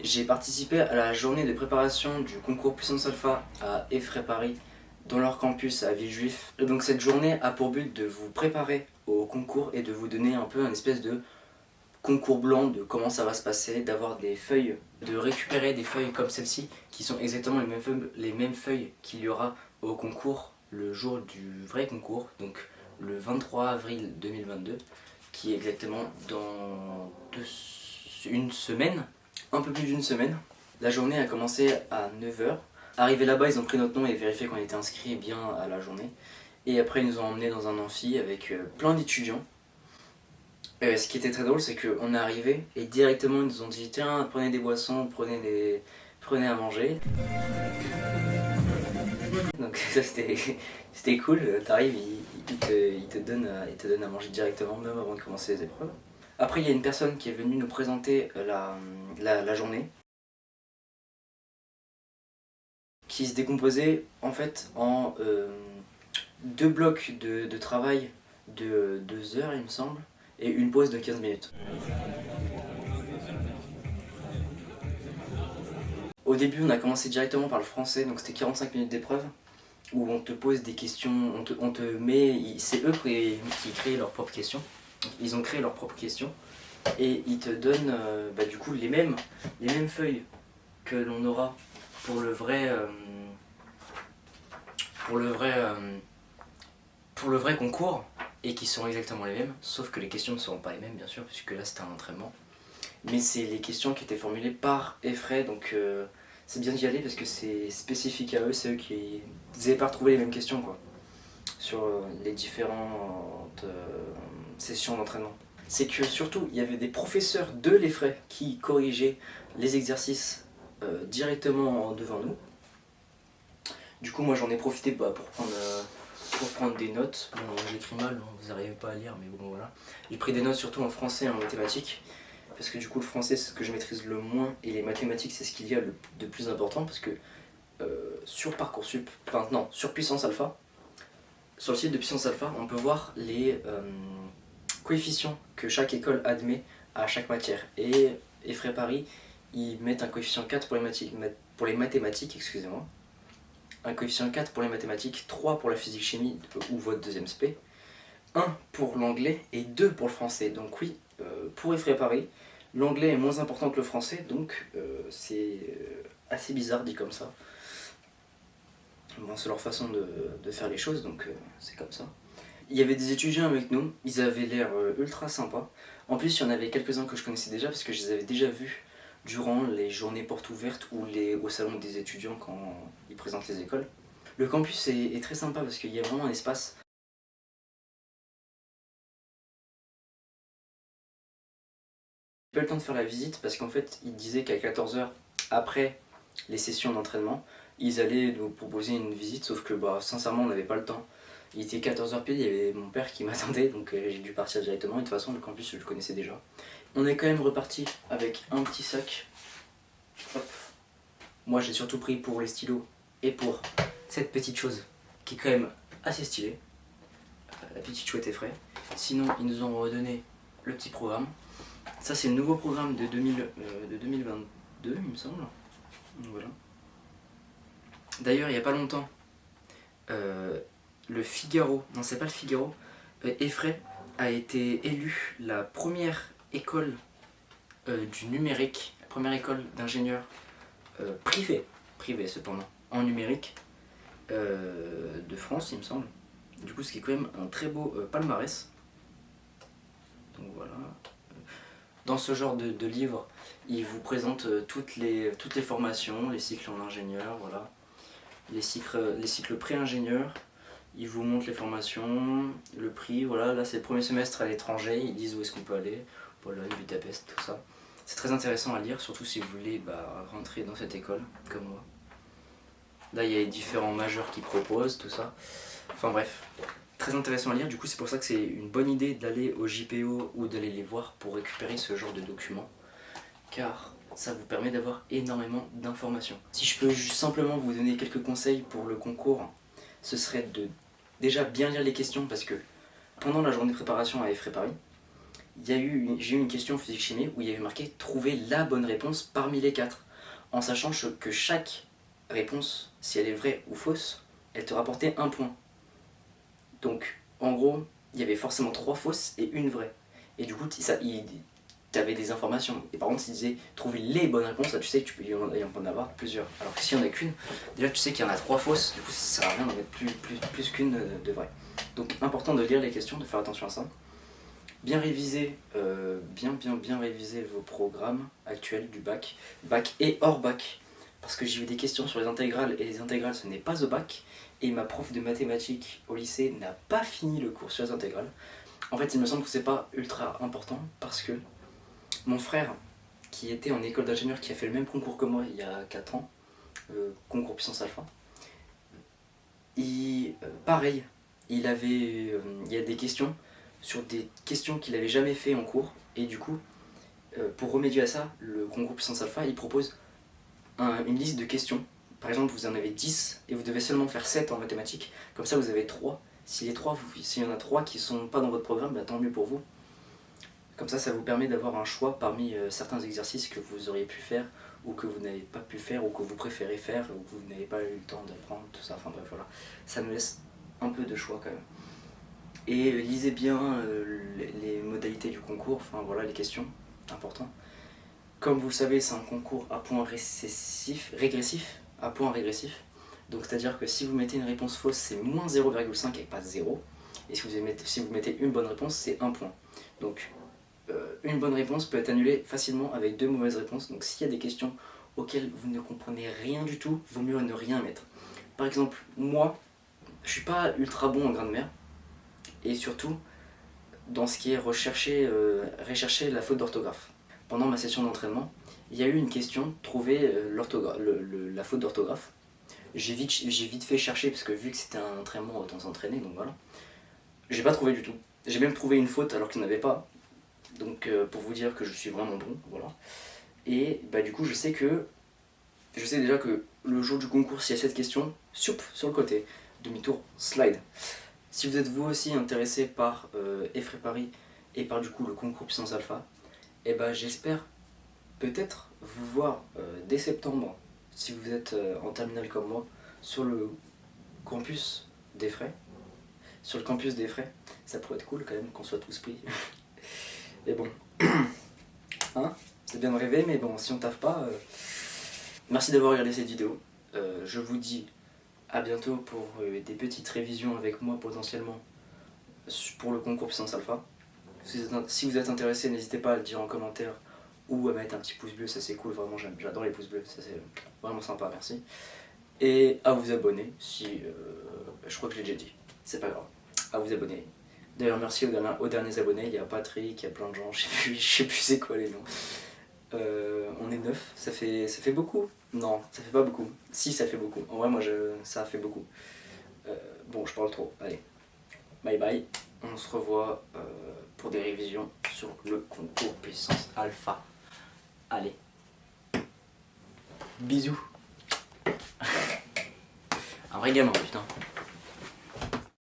J'ai participé à la journée de préparation du concours Puissance Alpha à Effray Paris dans leur campus à Villejuif. Et donc cette journée a pour but de vous préparer au concours et de vous donner un peu un espèce de concours blanc de comment ça va se passer, d'avoir des feuilles, de récupérer des feuilles comme celle-ci qui sont exactement les mêmes feuilles qu'il y aura au concours le jour du vrai concours, donc le 23 avril 2022, qui est exactement dans une semaine, un peu plus d'une semaine. La journée a commencé à 9 h. Arrivé là-bas, ils ont pris notre nom et vérifié qu'on était inscrit bien à la journée. Et après, ils nous ont emmenés dans un amphi avec plein d'étudiants. Ce qui était très drôle, c'est qu'on est arrivé et directement ils nous ont dit tiens, prenez des boissons, prenez à manger. Donc ça c'était cool, t'arrives, il te donne à manger directement, même avant de commencer les épreuves. Après il y a une personne qui est venue nous présenter la journée, qui se décomposait en fait en deux blocs de travail de 2 heures il me semble, et une pause de 15 minutes. Au début, on a commencé directement par le français, donc c'était 45 minutes d'épreuve, où on te pose des questions, on te met. C'est eux qui créent leurs propres questions. Ils ont créé leurs propres questions, et ils te donnent du coup les mêmes feuilles que l'on aura pour le vrai. Pour le vrai. Pour le vrai concours, et qui seront exactement les mêmes, sauf que les questions ne seront pas les mêmes, bien sûr, puisque là c'était un entraînement. Mais c'est les questions qui étaient formulées par Effray, donc c'est bien d'y aller parce que c'est spécifique à eux, c'est eux qui... Vous n'avez pas retrouvé les mêmes questions quoi, sur les différentes sessions d'entraînement. C'est que surtout, il y avait des professeurs de l'Effray qui corrigeaient les exercices directement devant nous. Du coup, moi j'en ai profité pour prendre des notes. Bon, j'écris mal, vous n'arrivez pas à lire, mais bon voilà. J'ai pris des notes surtout en français et en mathématiques, parce que du coup le français c'est ce que je maîtrise le moins, et les mathématiques c'est ce qu'il y a de plus important, parce que sur Parcoursup, enfin non, sur Puissance Alpha, sur le site de Puissance Alpha, on peut voir les coefficients que chaque école admet à chaque matière. Et Effray Paris, ils mettent un coefficient 4 pour les mathématiques, excusez-moi, un coefficient 4 pour les mathématiques, 3 pour la physique-chimie ou votre deuxième spé, 1 pour l'anglais et 2 pour le français. Donc oui, pour Effray Paris, l'anglais est moins important que le français, donc c'est assez bizarre dit comme ça. Bon, c'est leur façon de faire les choses, donc c'est comme ça. Il y avait des étudiants avec nous, ils avaient l'air ultra sympas. En plus, il y en avait quelques-uns que je connaissais déjà, parce que je les avais déjà vus durant les journées portes ouvertes ou au salon des étudiants quand ils présentent les écoles. Le campus est très sympa parce qu'il y a vraiment un espace. J'ai pas eu le temps de faire la visite parce qu'en fait, ils disaient qu'à 14 h, après les sessions d'entraînement, ils allaient nous proposer une visite, sauf que sincèrement, on n'avait pas le temps. Il était 14 h pile, il y avait mon père qui m'attendait, donc j'ai dû partir directement. Et de toute façon, le campus, je le connaissais déjà. On est quand même reparti avec un petit sac. Hop. Moi, j'ai surtout pris pour les stylos et pour cette petite chose qui est quand même assez stylée. La petite chouette Effray. Sinon, ils nous ont redonné le petit programme. Ça, c'est le nouveau programme de 2022, il me semble. Donc, voilà. D'ailleurs, il n'y a pas longtemps, le Figaro, non c'est pas le Figaro, Effray a été élu la première école du numérique, la première école d'ingénieurs privée cependant, en numérique de France il me semble. Du coup ce qui est quand même un très beau palmarès. Donc voilà. Dans ce genre de livre, il vous présente toutes les formations, les cycles en ingénieur, voilà. Les cycles pré-ingénieurs, ils vous montrent les formations, le prix, voilà, là c'est le premier semestre à l'étranger, ils disent où est-ce qu'on peut aller, Pologne, Budapest, tout ça. C'est très intéressant à lire, surtout si vous voulez rentrer dans cette école, comme moi. Là il y a les différents majeurs qui proposent, tout ça. Enfin bref, très intéressant à lire, du coup c'est pour ça que c'est une bonne idée d'aller au JPO ou d'aller les voir pour récupérer ce genre de documents, car ça vous permet d'avoir énormément d'informations. Si je peux juste simplement vous donner quelques conseils pour le concours, ce serait de déjà bien lire les questions, parce que pendant la journée de préparation à Effray Paris, j'ai eu une question physique-chimie où il y avait marqué « Trouver la bonne réponse parmi les 4 », en sachant que chaque réponse, si elle est vraie ou fausse, elle te rapportait un point. Donc, en gros, il y avait forcément 3 fausses et une vraie. Et du coup, tu avais des informations. Et par contre, s'il disait trouver les bonnes réponses, là, tu sais que tu peux y en avoir plusieurs. Alors que s'il n'y en a qu'une, déjà tu sais qu'il y en a 3 fausses, du coup ça sert à rien d'en mettre plus qu'une de vraie. Donc, important de lire les questions, de faire attention à ça. Bien réviser, bien réviser vos programmes actuels du bac et hors bac. Parce que j'ai eu des questions sur les intégrales, et les intégrales ce n'est pas au bac. Et ma prof de mathématiques au lycée n'a pas fini le cours sur les intégrales. En fait, il me semble que c'est pas ultra important parce que mon frère, qui était en école d'ingénieur, qui a fait le même concours que moi il y a 4 ans, concours puissance alpha, pareil, il y a des questions sur des questions qu'il avait jamais fait en cours, et du coup, pour remédier à ça, le concours puissance alpha, il propose une liste de questions. Par exemple, vous en avez 10 et vous devez seulement faire 7 en mathématiques, comme ça vous avez 3. S'il y en a 3 qui ne sont pas dans votre programme, bah, tant mieux pour vous. Comme ça vous permet d'avoir un choix parmi certains exercices que vous auriez pu faire, ou que vous n'avez pas pu faire, ou que vous préférez faire, ou que vous n'avez pas eu le temps d'apprendre, tout ça, enfin bref, voilà. Ça nous laisse un peu de choix quand même. Et lisez bien les modalités du concours, enfin voilà, les questions, important. Comme vous le savez, c'est un concours à points régressif, à points régressifs. Donc c'est-à-dire que si vous mettez une réponse fausse, c'est moins 0,5 et pas 0. Et si vous mettez une bonne réponse, c'est 1 point. Donc une bonne réponse peut être annulée facilement avec 2 mauvaises réponses. Donc s'il y a des questions auxquelles vous ne comprenez rien du tout, vaut mieux ne rien mettre. Par exemple, moi, je suis pas ultra bon en grammaire, et surtout dans ce qui est rechercher la faute d'orthographe. Pendant ma session d'entraînement, il y a eu une question, trouver la faute d'orthographe. J'ai vite fait chercher, parce que vu que c'était un entraînement, autant s'entraîner, donc voilà. J'ai pas trouvé du tout. J'ai même trouvé une faute alors qu'il n'y en avait pas. Donc pour vous dire que je suis vraiment bon, voilà. Et bah du coup je sais déjà que le jour du concours, s'il y a cette question, sur le côté, demi-tour, slide. Si vous êtes vous aussi intéressé par Effray Paris et par du coup le concours puissance alpha, et bah j'espère peut-être vous voir dès septembre, si vous êtes en terminale comme moi, sur le campus d'Effray. Sur le campus d'Effray, ça pourrait être cool quand même qu'on soit tous pris. Et bon, hein, c'est bien de rêver, mais bon, si on taffe pas... Merci d'avoir regardé cette vidéo. Je vous dis à bientôt pour des petites révisions avec moi potentiellement pour le concours puissance alpha. Si vous êtes intéressé, n'hésitez pas à le dire en commentaire ou à mettre un petit pouce bleu, ça c'est cool, vraiment j'adore les pouces bleus, ça c'est vraiment sympa, merci. Et à vous abonner si... je crois que je l'ai déjà dit, c'est pas grave, à vous abonner. D'ailleurs merci aux derniers abonnés, il y a Patrick, il y a plein de gens, je sais plus c'est quoi les noms. On est 9, ça fait beaucoup? Non, ça fait pas beaucoup. Si, ça fait beaucoup. En vrai, moi, ça fait beaucoup. Bon, je parle trop. Allez, bye bye. On se revoit pour des révisions sur le concours puissance alpha. Allez. Bisous. Un vrai gamin, putain.